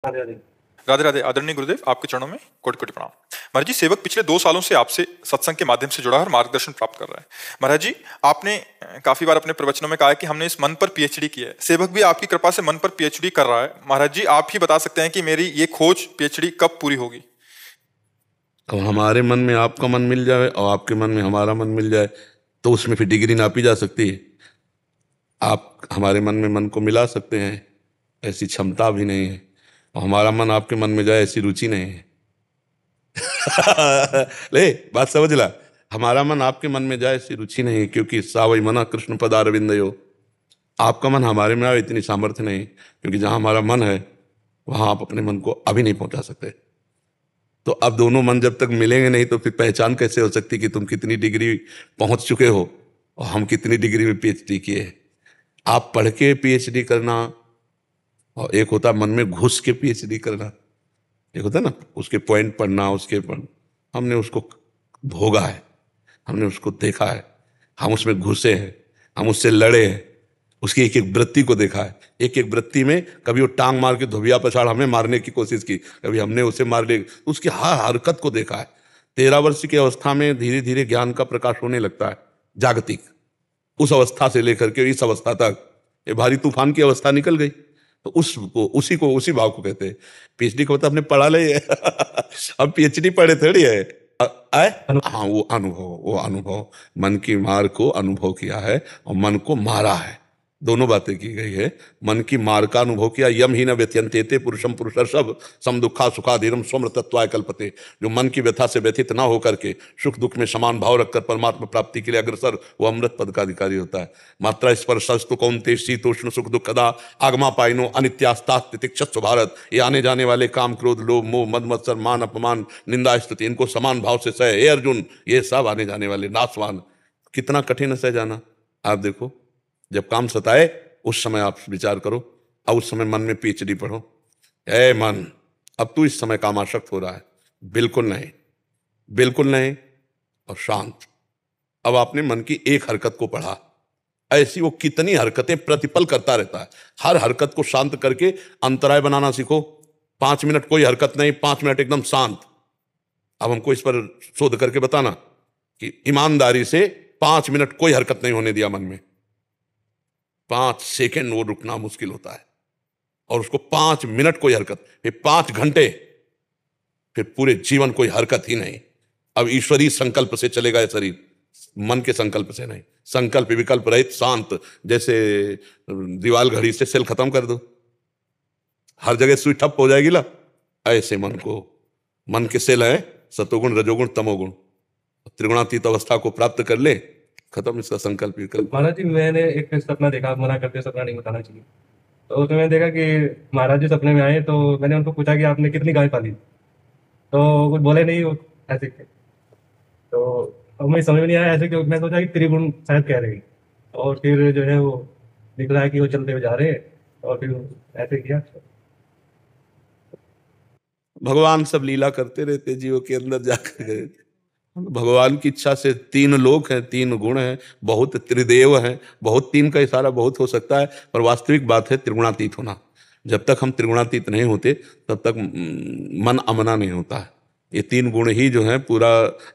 राधे राधे। राधे राधे। आदरणीय गुरुदेव, आपके चरणों में कोटि कोटि प्रणाम। महाराज जी, सेवक पिछले 2 सालों से आपसे सत्संग के माध्यम से जुड़ा है और मार्गदर्शन प्राप्त कर रहा है। महाराज जी, आपने काफी बार अपने प्रवचनों में कहा है कि हमने इस मन पर पीएचडी की है। सेवक भी आपकी कृपा से मन पर पीएचडी कर रहा है। महाराज जी, आप ही बता सकते हैं कि मेरी ये खोज पीएचडी कब पूरी होगी? अब हमारे मन में आपका मन मिल जाए और आपके मन में हमारा मन मिल जाए तो उसमें फिर डिग्री नापी जा सकती है। आप हमारे मन में मन को मिला सकते हैं, ऐसी क्षमता भी नहीं है। और हमारा मन आपके मन में जाए, ऐसी रुचि नहीं है। ले बात समझ ला, हमारा मन आपके मन में जाए ऐसी रुचि नहीं है, क्योंकि सावई मना कृष्ण पदारविंदयो। आपका मन हमारे में आए इतनी सामर्थ्य नहीं, क्योंकि जहां हमारा मन है वहां आप अपने मन को अभी नहीं पहुंचा सकते। तो अब दोनों मन जब तक मिलेंगे नहीं तो फिर पहचान कैसे हो सकती कि तुम कितनी डिग्री पहुंच चुके हो और हम कितनी डिग्री में पीएचडी किए। आप पढ़ के पीएचडी करना और एक होता मन में घुस के पीएचडी करना, एक होता ना उसके पॉइंट पढ़ना, उसके हमने उसको भोगा है, हमने उसको देखा है, हम उसमें घुसे हैं, हम उससे लड़े हैं, उसकी एक एक वृत्ति को देखा है। एक एक वृत्ति में कभी वो टांग मार के धोबिया पछाड़ हमें मारने की कोशिश की, कभी हमने उसे मार ले, उसकी हर हरकत को देखा है। 13 वर्ष की अवस्था में धीरे धीरे ज्ञान का प्रकाश होने लगता है, जागतिक। उस अवस्था से लेकर के इस अवस्था तक ये भारी तूफान की अवस्था निकल गई, तो उसी भाव को कहते हैं पीएचडी को। आपने पढ़ा ले अब पीएचडी पढ़े थोड़ी है। हाँ, वो अनुभव मन की मार को अनुभव किया है और मन को मारा है। दोनों बातें की गई है। मन की मार का अनुभव किया, यम ही न व्यत्यंतेते पुरुषम पुरुषर्षभ सम दुखा सुखाधीरम स्वमृतत्वाय कल्पते। जो मन की व्यथा से व्यथित ना होकर के सुख दुख में समान भाव रखकर परमात्मा प्राप्ति के लिए अग्रसर, वो अमृत पद का अधिकारी होता है। मात्रा स्पर्शस्तु कौन्तेय शीतोष्ण सुख दुखदा आगमा पाइनो अनित्यास्ता तितिक्षस्व भारत। ये आने जाने वाले काम क्रोध लोभ मोह मद मत्सर मान अपमान निंदा स्तुति, इनको समान भाव से सह हे अर्जुन। ये सब आने जाने वाले नाशवान। कितना कठिन है सह जाना। आप देखो, जब काम सताए उस समय आप विचार करो, और उस समय मन में पीएचडी पढ़ो। ए मन, अब तू इस समय कामासक्त हो रहा है? बिल्कुल नहीं, बिल्कुल नहीं। और शांत। अब आपने मन की एक हरकत को पढ़ा, ऐसी वो कितनी हरकतें प्रतिपल करता रहता है। हर हरकत को शांत करके अंतराय बनाना सीखो। 5 मिनट कोई हरकत नहीं, 5 मिनट एकदम शांत। अब हमको इस पर शोध करके बताना कि ईमानदारी से 5 मिनट कोई हरकत नहीं होने दिया मन में। 5 सेकंड वो रुकना मुश्किल होता है, और उसको 5 मिनट कोई हरकत, फिर 5 घंटे, फिर पूरे जीवन कोई हरकत ही नहीं। अब ईश्वरीय संकल्प से चलेगा ये शरीर, मन के संकल्प से नहीं। संकल्प विकल्प रहित शांत, जैसे दीवाल घड़ी से सेल खत्म कर दो, हर जगह सुई ठप हो जाएगी ला। ऐसे मन को, मन के सेल है सतोगुण रजोगुण तमोगुण, त्रिगुणातीत अवस्था को प्राप्त कर ले, खत्म इसका संकल्प विकल्प। महाराज जी, मैंने एक सपना देखा, आप मना करते सपना नहीं बताना चाहिए। तो उसमें मैंने देखा कि महाराज जी सपने में आए, तो मैंने उनको पूछा कि आपने कितनी गाय पाली, तो कुछ बोले नहीं, वो ऐसे थे। तो अब मुझे समझ में नहीं आया ऐसे क्यों। मैं सोचा कि त्रिगुण शायद कह रही, और फिर जो है वो निकला है कि वो चलते हुए जा रहे हैं, और फिर ऐसे किया। भगवान सब लीला करते रहते जीवों के अंदर जाकर। भगवान की इच्छा से 3 लोक हैं, 3 गुण हैं, बहुत त्रिदेव हैं, बहुत 3 का इशारा बहुत हो सकता है, पर वास्तविक बात है त्रिगुणातीत होना। जब तक हम त्रिगुणातीत नहीं होते तब तक मन अमना नहीं होता है। ये 3 गुण ही जो है पूरा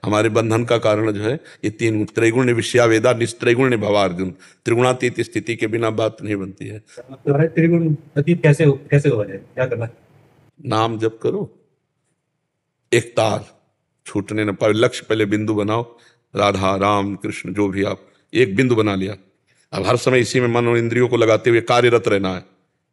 हमारे बंधन का कारण जो है। ये 3 त्रैगुण विषया वेदा निस्त्रैगुण भवार्जुन। त्रिगुणातीत स्थिति के बिना बात नहीं बनती है। त्रिगुण अतीत कैसे हुआ है, क्या करना है? नाम जप करो, एक तार छूटने न पाए। लक्ष्य पहले बिंदु बनाओ, राधा राम कृष्ण जो भी, आप एक बिंदु बना लिया। अब हर समय इसी में मन और इंद्रियों को लगाते हुए कार्यरत रहना है।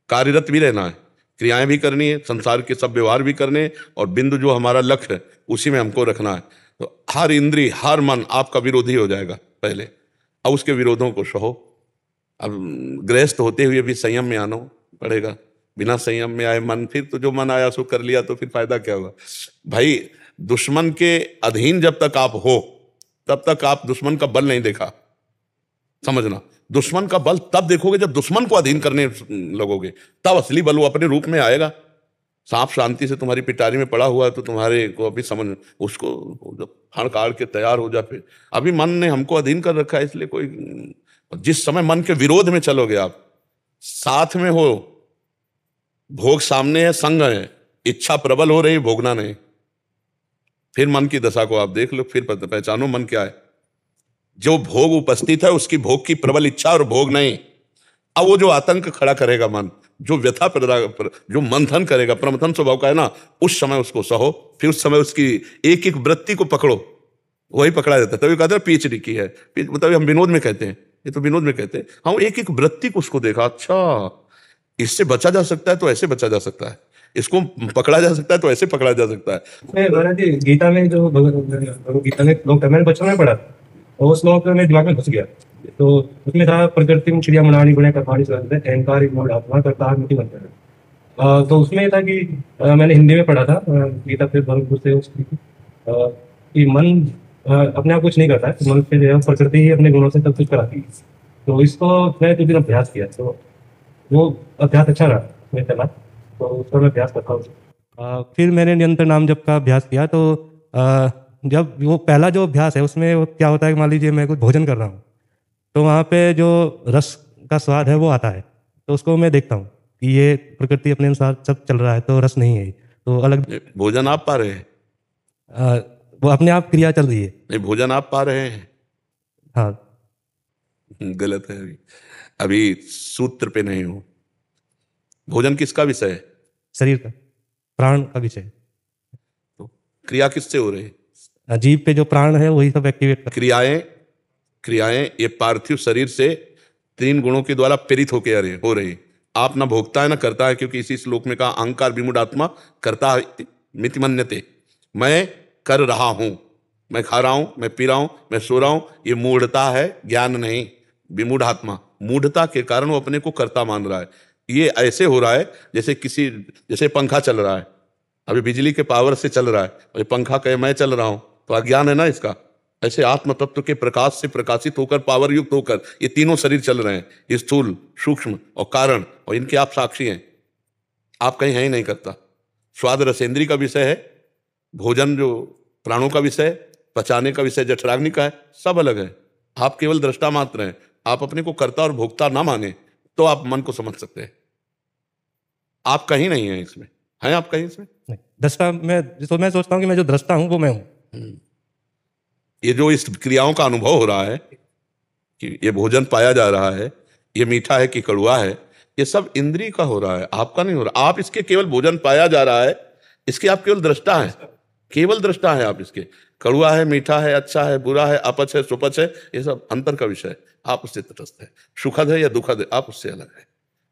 कार्यरत भी रहना है, क्रियाएं भी करनी है, संसार के सब व्यवहार भी करने, और बिंदु जो हमारा लक्ष्य है उसी में हमको रखना है। तो हर इंद्री हर मन आपका विरोधी हो जाएगा पहले, अब उसके विरोधों को सहो। अब गृहस्थ होते हुए भी संयम में आना पड़ेगा। बिना संयम में आए मन, फिर तो जो मन आया सो कर लिया, तो फिर फायदा क्या होगा भाई। दुश्मन के अधीन जब तक आप हो तब तक आप दुश्मन का बल नहीं देखा, समझना। दुश्मन का बल तब देखोगे जब दुश्मन को अधीन करने लगोगे, तब असली बल वो अपने रूप में आएगा। सांप शांति से तुम्हारी पिटारी में पड़ा हुआ है तो तुम्हारे को अभी समझ, उसको जब फण काट के तैयार हो जा, फिर अभी मन ने हमको अधीन कर रखा है। इसलिए कोई, जिस समय मन के विरोध में चलोगे आप, साथ में हो भोग सामने है, संग है, इच्छा प्रबल हो रही, भोगना नहीं। फिर मन की दशा को आप देख लो, फिर पहचानो मन क्या है। जो भोग उपस्थित है उसकी भोग की प्रबल इच्छा और भोग नहीं। अब वो जो आतंक खड़ा करेगा मन, जो व्यथा जो मंथन करेगा, प्रमथन स्वभाव का है ना, उस समय उसको सहो, फिर उस समय उसकी एक एक वृत्ति को पकड़ो, वही पकड़ा जाता है। तभी कहते हैं पीएचडी की है, मतलब हम विनोद में कहते हैं, ये तो विनोद में कहते हैं। हाँ, एक एक वृत्ति को उसको देखा, अच्छा इससे बचा जा सकता है तो ऐसे बचा जा सकता है, इसको पकड़ा जा सकता है तो ऐसे पकड़ा जा सकता है। मैं महाराज जी गीता में जो भगवत गीता में श्लोक था, मैंने बचपन में पढ़ा था, और वो श्लोक मेरे दिमाग में घुस गया। तो उसमें था प्रकृति में क्रिया मनानी गुणे कर्माणि सर्वत्र अहंकार मूढ़ आत्मा कर्ता मति मंत्र। तो उसमें था कि मैंने हिंदी में पढ़ा था गीता फिर भरतपुर से उसकी कि मन अपने आप कुछ नहीं करता है, मन से प्रकृति ही अपने गुणों से सब कुछ कराती है। तो इसको मैं कुछ दिन अभ्यास किया, तो वो अभ्यास अच्छा रहा मैं चला, तो उसका मैं अभ्यास करता हूँ। फिर मैंने निरंतर नाम जप का अभ्यास किया। तो जब वो पहला जो अभ्यास है उसमें वो क्या होता है कि मान लीजिए मैं कुछ भोजन कर रहा हूँ, तो वहाँ पे जो रस का स्वाद है वो आता है, तो उसको मैं देखता हूँ कि ये प्रकृति अपने अनुसार सब चल रहा है, तो रस नहीं है, तो अलग भोजन आप पा रहे हैं, वो अपने आप क्रिया चल रही है। नहीं भोजन आप पा रहे हैं, हाँ गलत है। अभी सूत्र पे नहीं हो। भोजन किसका विषय है? शरीर का, प्राण का विषय। तो क्रिया किससे हो रही है? जीव पे जो प्राण है वही सब एक्टिवेट कर। क्रियाएं ये पार्थिव शरीर से 3 गुणों के द्वारा प्रेरित होकर हो रही। आप ना भोगता है ना करता है, क्योंकि इसी श्लोक में कहा अहंकार विमूढ़ आत्मा करता मिति मन्यते। मैं कर रहा हूं, मैं खा रहा हूं, मैं पी रहा हूं, मैं सो रहा हूं, ये मूढ़ता है, ज्ञान नहीं। विमूढ़ आत्मा, मूढ़ता के कारण वो अपने को कर्ता मान रहा है। ये ऐसे हो रहा है जैसे पंखा चल रहा है, अभी बिजली के पावर से चल रहा है, और ये पंखा कहे मैं चल रहा हूं, तो अज्ञान है ना इसका। ऐसे आत्म तत्व के प्रकाश से प्रकाशित होकर, पावर युक्त होकर ये तीनों शरीर चल रहे हैं, स्थूल, सूक्ष्म और कारण, और इनके आप साक्षी हैं। आप कहीं है ही नहीं करता। स्वाद रसेंद्री का विषय है, भोजन जो प्राणों का विषय, पचाने का विषय जठराग्नि का है, सब अलग है। आप केवल दृष्टा मात्र हैं। आप अपने को कर्ता और भोक्ता ना माने तो आप मन को समझ सकते हैं। आप कहीं नहीं हैं इसमें, हैं आप कहीं इसमें? नहीं, दृष्टा मैं सोचता हूँ कि मैं जो दृष्टा हूँ वो मैं हूँ। ये जो इस क्रियाओं का अनुभव हो रहा है कि ये भोजन पाया जा रहा है, ये मीठा है कि कड़वा है, ये सब इंद्रिय का हो रहा है, आपका नहीं हो रहा। आप इसके केवल भोजन पाया जा रहा है, इसके आप केवल दृष्टा हैं, केवल दृष्टा है आप इसके। कड़वा है, मीठा है, अच्छा है, बुरा है, अपच है, सुपच है, ये सब अंतर का विषय है। आप उससे तटस्थ है। सुखद है या दुखद है, आप उससे अलग है।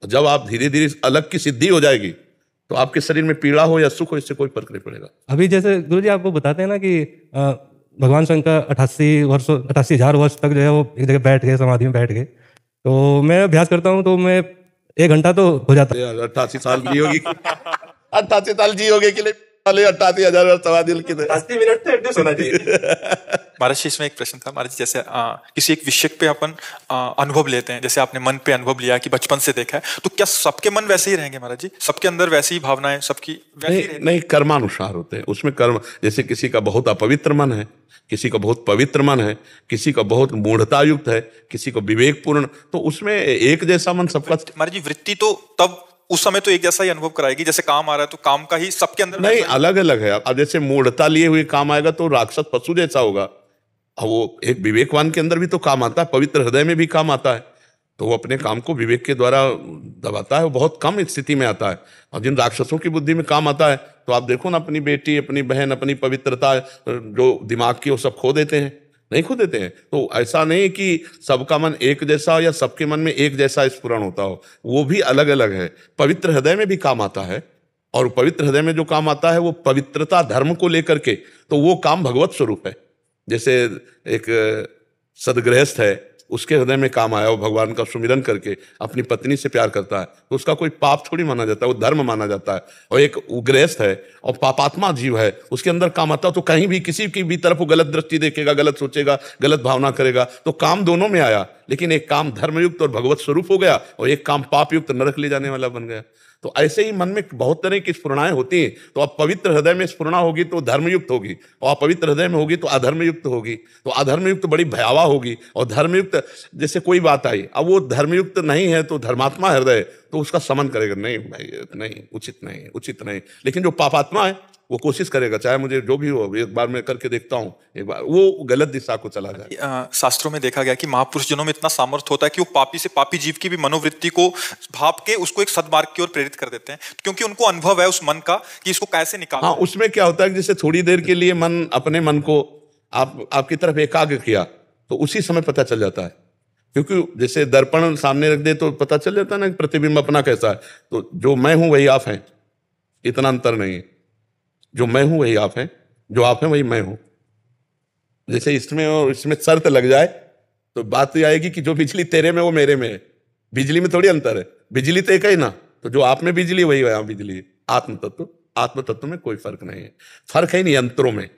जब आप धीरे धीरे अलग की सिद्धि हो जाएगी तो आपके शरीर में पीड़ा हो या सुख हो, इससे कोई फर्क नहीं पड़ेगा। अभी जैसे गुरु जी आपको बताते हैं ना कि भगवान शंकर 88,000 वर्ष तक जो है वो एक जगह बैठ गए, समाधि में बैठ गए। तो मैं अभ्यास करता हूँ तो मैं 1 घंटा तो हो जाता है। 88 साल जी होगी 88 साल जी होगी कि 88,000 वर्ष समाधि की 80 मिनट तो एडजस्ट होना चाहिए। महाराज जी इसमें एक प्रश्न था महाराज जी, जैसे किसी एक विषय पे अपन अनुभव लेते हैं, जैसे आपने मन पे अनुभव लिया कि बचपन से देखा है, तो क्या सबके मन वैसे ही रहेंगे महाराज जी? सबके अंदर वैसी ही भावनाएं सबकी वैसी रहेंगी? नहीं, कर्मानुसार होते हैं उसमें। कर्म जैसे किसी का बहुत अपवित्र मन है, किसी का बहुत पवित्र मन है, किसी का बहुत मूढ़ता युक्त है, किसी को विवेकपूर्ण, तो उसमें एक जैसा मन सबका। महाराज जी वृत्ति तो तब उस समय तो एक जैसा ही अनुभव कराएगी, जैसे काम आ रहा है तो काम का ही सबके अंदर नहीं, अलग अलग है। अब जैसे मूढ़ता लिए हुए काम आएगा तो राक्षस पशु जैसा होगा, और वो एक विवेकवान के अंदर भी तो काम आता है, पवित्र हृदय में भी काम आता है, तो वो अपने काम को विवेक के द्वारा दबाता है, वो बहुत कम स्थिति में आता है। और जिन राक्षसों की बुद्धि में काम आता है, तो आप देखो ना, अपनी बेटी, अपनी बहन, अपनी पवित्रता जो दिमाग की, वो सब खो देते हैं, नहीं खो देते हैं। तो ऐसा नहीं कि सबका मन एक जैसा हो या सबके मन में एक जैसा स्फुरण होता हो, वो भी अलग अलग है। पवित्र हृदय में भी काम आता है, और पवित्र हृदय में जो काम आता है वो पवित्रता धर्म को लेकर के, तो वो काम भगवत स्वरूप है। जैसे एक सदगृहस्थ है, उसके हृदय में काम आया, वो भगवान का सुमिरन करके अपनी पत्नी से प्यार करता है, तो उसका कोई पाप थोड़ी माना जाता है, वो धर्म माना जाता है। और एक गृहस्थ है और पापात्मा जीव है, उसके अंदर काम आता है, तो कहीं भी किसी की भी तरफ वो गलत दृष्टि देखेगा, गलत सोचेगा, गलत भावना करेगा, तो काम दोनों में आया, लेकिन एक काम धर्मयुक्त और भगवत स्वरूप हो गया, और एक काम पाप युक्त नरक ले जाने वाला बन गया। तो ऐसे ही मन में बहुत तरह की स्फुरणाएं होती हैं। तो अब पवित्र हृदय में स्फुरणा होगी तो धर्मयुक्त होगी, और अपवित्र हृदय में होगी तो अधर्मयुक्त होगी। तो अधर्मयुक्त बड़ी भयावह होगी, और धर्मयुक्त जैसे कोई बात आई, अब वो धर्मयुक्त नहीं है तो धर्मात्मा हृदय, तो उसका समन करेगा, नहीं भाई नहीं, उचित नहीं, उचित नहीं। लेकिन जो पापात्मा है वो कोशिश करेगा, चाहे मुझे जो भी हो, एक बार मैं करके देखता हूँ, एक बार वो गलत दिशा को चला जाए। शास्त्रों में देखा गया कि महापुरुष जनों में इतना सामर्थ्य होता है कि वो पापी से पापी जीव की भी मनोवृत्ति को भाप के उसको एक सद्मार्ग की ओर प्रेरित कर देते हैं, क्योंकि उनको अनुभव है उस मन का कि इसको कैसे निकालना। हाँ, उसमें क्या होता है कि जैसे थोड़ी देर के लिए मन, अपने मन को आपकी तरफ एकाग्र किया तो उसी समय पता चल जाता है। क्योंकि जैसे दर्पण सामने रख दे तो पता चल जाता है ना कि प्रतिबिंब अपना कैसा है। तो जो मैं हूं वही आप हैं, इतना अंतर नहीं है। जो मैं हूं वही आप हैं, जो आप हैं वही मैं हूं। जैसे इसमें और इसमें शर्त लग जाए तो बात ये आएगी कि जो बिजली तेरे में वो मेरे में है। बिजली में थोड़ी अंतर है, बिजली तो एक ही ना। तो जो आप में बिजली वही वहां बिजली है। आत्म तत्व में कोई फर्क नहीं है, फर्क है नहीं यंत्रों में।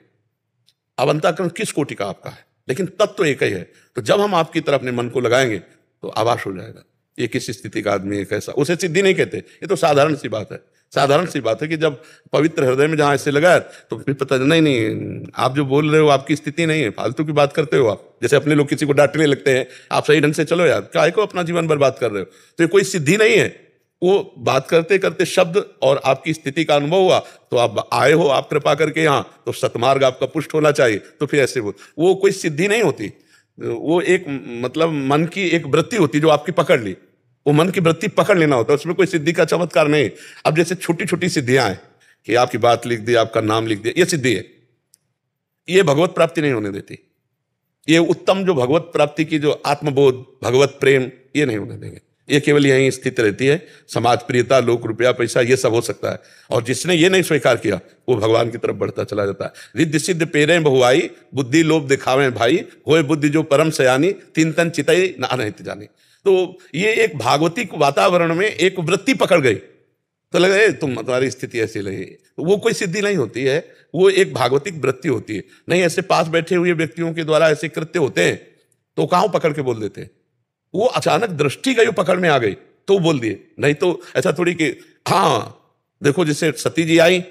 अब अंतःकरण किस कोटि का आपका है, लेकिन तत्व एक ही है। तो जब हम आपकी तरफ अपने मन को लगाएंगे तो आभास हो जाएगा ये किस स्थिति का आदमी है, कैसा। उसे सिद्धि नहीं कहते, ये तो साधारण सी बात है। साधारण सी बात है कि जब पवित्र हृदय में जहां ऐसे लगा तो फिर पता नहीं आप जो बोल रहे हो आपकी स्थिति नहीं है, फालतू की बात करते हो आप। जैसे अपने लोग किसी को डांटने लगते हैं, आप सही ढंग से चलो यार, काहे को अपना जीवन बर्बाद कर रहे हो। तो ये कोई सिद्धि नहीं है। वो बात करते करते शब्द और आपकी स्थिति का अनुभव हुआ तो आप आए हो, आप कृपा करके यहाँ, तो सतमार्ग आपका पुष्ट होना चाहिए। तो फिर ऐसे वो कोई सिद्धि नहीं होती, वो एक मतलब मन की एक वृत्ति होती जो आपकी पकड़ ली। वो मन की वृत्ति पकड़ लेना होता है, उसमें कोई सिद्धि का चमत्कार नहीं। अब जैसे छोटी छोटी सिद्धियां हैं कि आपकी बात लिख दी, आपका नाम लिख दिया, ये सिद्धि है। ये भगवत प्राप्ति नहीं होने देती। ये उत्तम जो भगवत प्राप्ति की जो आत्मबोध, भगवत प्रेम, ये नहीं होने देंगे। ये केवल यहीं स्थित रहती है। समाज प्रियता, लोक रुपया पैसा, ये सब हो सकता है। और जिसने ये नहीं स्वीकार किया वो भगवान की तरफ बढ़ता चला जाता है। रिद्धि सिद्ध पेरे बहुआई, बुद्धि लोभ दिखावे भाई, होए बुद्धि जो परम सयानी, तीन तन चितई ना रहती जानी। तो ये एक भागवतिक वातावरण में एक वृत्ति पकड़ गई तो लगे तुम्हारी स्थिति ऐसी लगी। तो वो कोई सिद्धि नहीं होती है, वो एक भागवतिक वृत्ति होती है। नहीं ऐसे पास बैठे हुए व्यक्तियों के द्वारा ऐसे कृत्य होते हैं तो कहाँ पकड़ के बोल देते हैं। वो अचानक दृष्टि गई, पकड़ में आ गई तो बोल दिए। नहीं तो ऐसा थोड़ी कि हाँ देखो, जैसे सती जी आई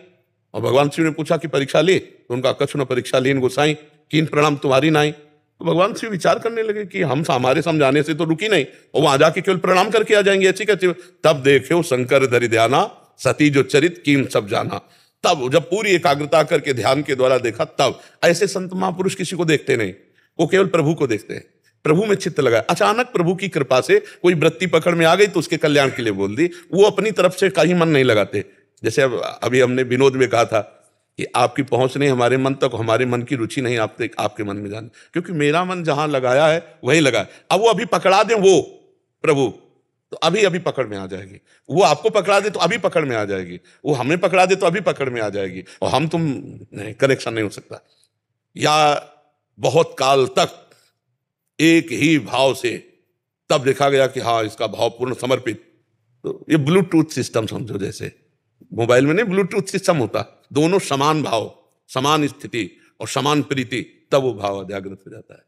और भगवान शिव ने पूछा कि परीक्षा ली, तो उनका कछु न परीक्षा लीन गोसाई, कीन प्रणाम तुम्हारी नाई। तो भगवान शिव विचार करने लगे कि हम हमारे समझाने से तो रुकी नहीं, और वहां जाके केवल प्रणाम करके आ जाएंगे, अच्छी कैसी। तब देखो शंकर धरि ध्याना, सती जो चरित कीन सब जाना। तब जब पूरी एकाग्रता करके ध्यान के द्वारा देखा, तब ऐसे संत महापुरुष किसी को देखते नहीं, वो केवल प्रभु को देखते हैं। प्रभु में चित्त लगा, अचानक प्रभु की कृपा से कोई वृत्ति पकड़ में आ गई तो उसके कल्याण के लिए बोल दी। वो अपनी तरफ से कहीं मन नहीं लगाते। जैसे अभी हमने विनोद में कहा था कि आपकी पहुंच नहीं हमारे मन तक, हमारे मन की रुचि नहीं आपके मन में जाने, क्योंकि मेरा मन जहां लगाया है वहीं लगा है। अब वो अभी पकड़ा दे वो प्रभु तो अभी अभी पकड़ में आ जाएगी। वो आपको पकड़ा दे तो अभी पकड़ में आ जाएगी, वो हमें पकड़ा दे तो अभी पकड़ में आ जाएगी। और हम तुम नहीं, कनेक्शन नहीं हो सकता। या बहुत काल तक एक ही भाव से, तब देखा गया कि हाँ इसका भाव पूर्ण समर्पित। तो ये ब्लूटूथ सिस्टम समझो, जैसे मोबाइल में नहीं ब्लूटूथ सिस्टम होता, दोनों समान भाव, समान स्थिति और समान प्रीति, तब वो भाव जागृत हो जाता है।